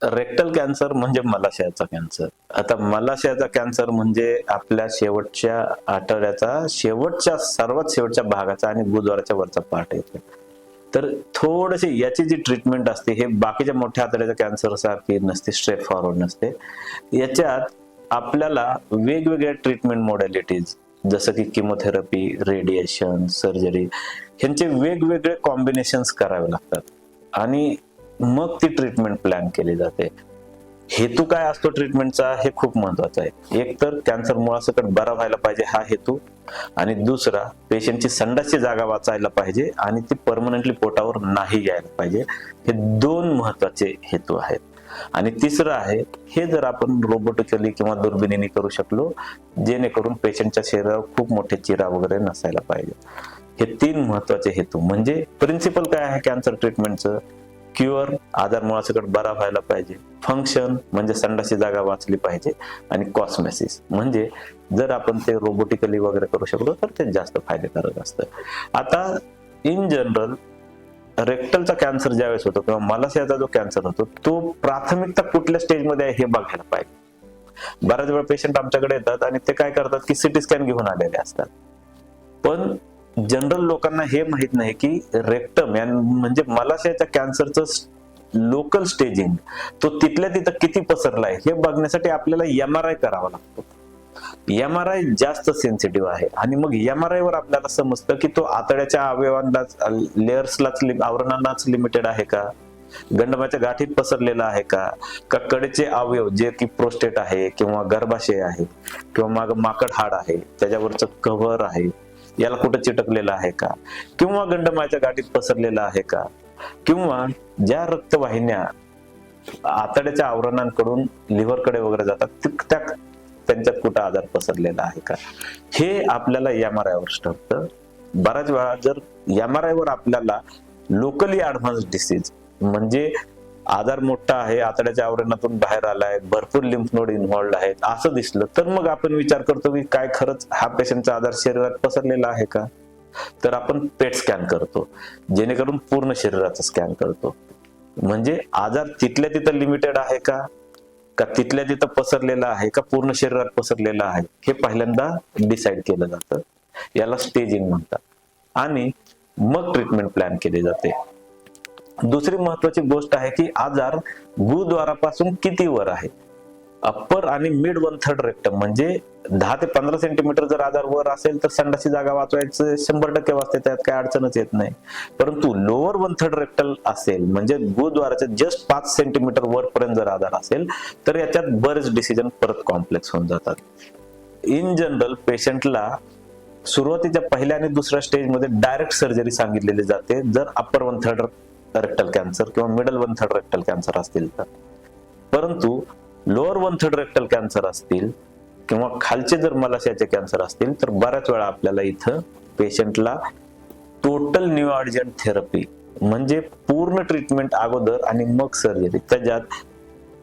Rectal cancer म्हणजे मलाशयाचा cancer. आता मलाशयाचा cancer म्हणजे आपल्या शेवटच्या आठवड्याचा सर्वात शेवटच्या भागाचा आणि गुदद्वाराच्या वरचा पार्ट येतो. तर थोडेसे याची जी ट्रीटमेंट असते हे बाकीच्या मोठ्या आतड्याच्या कॅन्सर सारखी नसते, स्ट्रेट फॉरवर्ड नसते. याच्यात आपल्याला वेगवेगळ्या ट्रीटमेंट मॉडॅलिटीज जसं की किमोथेरपी, रेडिएशन, सर्जरी ह्यांचे वेगवेगळे कॉम्बिनेशन्स करावे लागतात आणि मग ती ट्रीटमेंट प्लॅन केली जाते. हेतू काय असतो ट्रीटमेंटचा हे खूप महत्वाचं आहे. एक तर कॅन्सर मुळासकट बरा व्हायला पाहिजे हा हेतू, आणि दुसरा पेशंटची संडासची जागा वाचायला पाहिजे आणि ती परमनंटली पोटावर नाही यायला पाहिजे. हे दोन महत्वाचे हेतू आहेत. आणि तिसरं आहे, हे जर आपण रोबोटिकली किंवा दुर्बिणीने करू शकलो जेणेकरून पेशंटच्या शरीरावर खूप मोठे चिरा वगैरे नसायला पाहिजे. हे तीन महत्वाचे हेतू म्हणजे प्रिन्सिपल काय आहे कॅन्सर ट्रीटमेंटचं? क्युअर, आजार मुळासकट बरा व्हायला पाहिजे. फंक्शन म्हणजे संडासची जागा वाचली पाहिजे. आणि कॉस्मेसिस म्हणजे जर आपण ते रोबोटिकली वगैरे करू शकलो तर ते जास्त फायदेकारक असतं. आता इन जनरल रेक्टलचा कॅन्सर ज्यावेळेस होतो किंवा मलाशयाचा जो कॅन्सर होतो तो प्राथमिकता कुठल्या स्टेजमध्ये आहे हे बघायला पाहिजे. बऱ्याच वेळा पेशंट आमच्याकडे येतात आणि ते काय करतात की सिटी स्कॅन घेऊन आलेले असतात, पण जनरल लोकांना हे माहित नाही की रेक्टम म्हणजे मलाशयाच्या कॅन्सरचं लोकल स्टेजिंग तो तिथल्या तिथं किती पसरलाय हे बघण्यासाठी आपल्याला MRI करावा लागतो. MRI जास्त सेन्सिटिव्ह आहे आणि मग MRI वर आपल्याला समजतं की तो आतड्याच्या अवयवांनाच, लेयर्सलाच, आवरणांनाच लिमिटेड आहे का, गंडमाच्या गाठीत पसरलेला आहे का, कडेचे अवयव जे की प्रोस्टेट आहे किंवा गर्भाशय आहे किंवा माग माकड हाड आहे त्याच्यावरचं कव्हर आहे याला कुठं चिटकलेलं आहे का, किंवा गंडमाच्या गाठीत पसरलेला आहे का, किंवा ज्या रक्तवाहिन्या आतड्याच्या आवरणांकडून लिव्हरकडे वगैरे जातात त्यांच्यात कुठं आजार पसरलेला आहे का, हे आपल्याला MRI वर ठरतं. बऱ्याच वेळा जर MRI वर आपल्याला लोकली ऍडव्हान्स डिसीज म्हणजे आजार मोठा आहे, आतड्याच्या आवरणातून बाहेर आलाय, भरपूर लिम्फ नोड इन्व्हॉल्ड आहेत असं दिसलं तर मग आपण विचार करतो की काय खरंच हा पेशंटचा आजार शरीरात पसरलेला आहे का. तर आपण पेट स्कॅन करतो, जेणेकरून पूर्ण शरीराचा स्कॅन करतो. म्हणजे आजार तिथल्या तिथं लिमिटेड आहे का तिथल्या तिथं पसरलेला आहे का पूर्ण शरीरात पसरलेला आहे हे पहिल्यांदा डिसाईड केलं जातं. याला स्टेजिंग म्हणतात आणि मग ट्रीटमेंट प्लॅन केली जाते. दुसरी महत्वाची गोष्ट आहे की आजार गुदद्वारापासून किती वर आहे. अप्पर आणि मिड 1/3 रेक्टम म्हणजे 10 ते 15 सेंटीमीटर जर आजार वर असेल तर संडासची जागा वाचवायचं 100% वाचते, त्यात काही अडचणच येत नाही. परंतु लोअर 1/3 रेक्टल असेल म्हणजे गुदद्वाराच्या जस्ट 5 सेंटीमीटर वरपर्यंत जर आजार असेल तर याच्यात बरेच डिसिजन परत कॉम्प्लेक्स होऊन जातात. इन जनरल पेशंटला सुरुवातीच्या पहिल्या आणि दुसऱ्या स्टेजमध्ये डायरेक्ट सर्जरी सांगितलेली जाते जर अप्पर 1/3 रेक्टल कॅन्सर किंवा मिडल 1/3 रेक्टल कॅन्सर असतील तर. परंतु लोअर 1/3 रेक्टल कॅन्सर असतील किंवा खालचे जर मलाशयाचे कॅन्सर असतील तर बऱ्याच वेळा आपल्याला इथं पेशंटला टोटल न्यूअडजंट थेरपी म्हणजे पूर्ण ट्रीटमेंट अगोदर आणि मग सर्जरी, त्याच्यात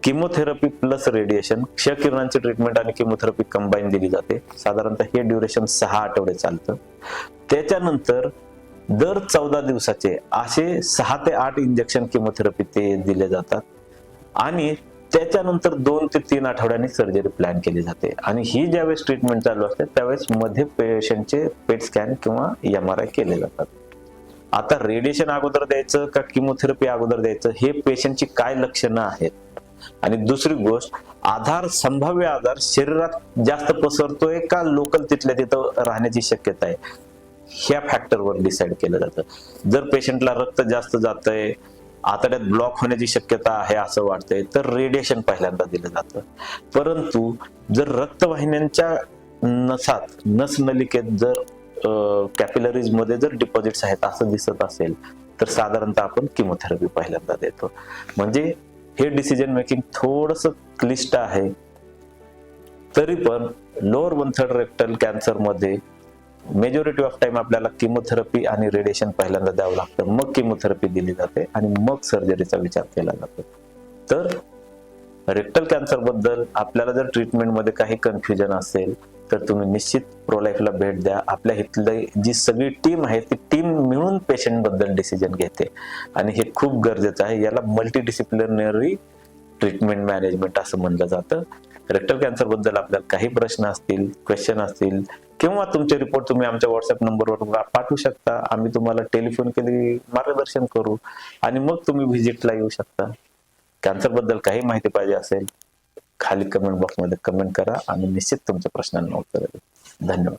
किमोथेरपी प्लस रेडिएशन, क्षकिरणांची ट्रीटमेंट आणि किमोथेरपी कंबाईन दिली जाते. साधारणतः हे ड्युरेशन 6 आठवडे चालतं. त्याच्यानंतर दर 14 दिवसाचे असे 6 ते 8 इंजेक्शन किमोथेरपी ते दिले जातात आणि त्याच्यानंतर 2 ते 3 आठवड्यांनी सर्जरी प्लॅन केली जाते. आणि ही ज्यावेळेस ट्रीटमेंट चालू असते त्यावेळेस मध्ये पेशंटचे पेट स्कॅन किंवा MRI केले जातात. आता रेडिएशन अगोदर द्यायचं का किमोथेरपी अगोदर द्यायचं हे पेशंटची काय लक्षणं आहेत, आणि दुसरी गोष्ट संभाव्य आजार शरीरात जास्त पसरतोय का लोकल तिथल्या तिथं राहण्याची शक्यता आहे ह्या फॅक्टरवर डिसाईड केलं जातं. जर पेशंटला रक्त जास्त जातंय, आतड्यात ब्लॉक होण्याची शक्यता आहे असं वाटतंय तर रेडिएशन पहिल्यांदा दिलं जातं. परंतु जर रक्तवाहिन्यांच्या नस नलिकेत जर कॅपिलरीज मध्ये जर डिपॉझिट्स आहेत असं दिसत असेल तर साधारणतः आपण किमोथेरपी पहिल्यांदा देतो. म्हणजे हे डिसिजन मेकिंग थोडस क्लिष्ट आहे. तरी पण लोअर 1/3 रेक्टल कॅन्सर मध्ये मेजॉरिटी ऑफ टाइम आपल्याला किमोथेरपी आणि रेडिएशन पहिल्यांदा द्यावं लागतं, मग किमोथेरपी दिली जाते आणि मग सर्जरीचा विचार केला जातो. तर रेक्टल कॅन्सर बद्दल आपल्याला जर ट्रीटमेंट मध्ये काही कन्फ्युजन असेल तर तुम्ही निश्चित प्रोलाईफला भेट द्या. आपल्या इथली जी सगळी टीम आहे ती टीम मिळून पेशंट बद्दल डिसिजन घेते आणि हे खूप गरजेचं आहे. याला मल्टी डिसिप्लिनरी ट्रीटमेंट मॅनेजमेंट असं म्हणलं जातं. रेक्टल कॅन्सर बद्दल आपल्याला काही प्रश्न असतील, क्वेश्चन असतील किंवा तुमचे रिपोर्ट तुम्ही आमच्या व्हॉट्सअप नंबरवर पाठवू शकता. आम्ही तुम्हाला टेलिफोन केली मार्गदर्शन करू आणि मग तुम्ही व्हिजिटला येऊ शकता. कॅन्सर बद्दल काही माहिती पाहिजे असेल खाली कमेंट बॉक्समध्ये कमेंट करा आणि निश्चित तुमच्या प्रश्नांना उत्तर देऊ. धन्यवाद.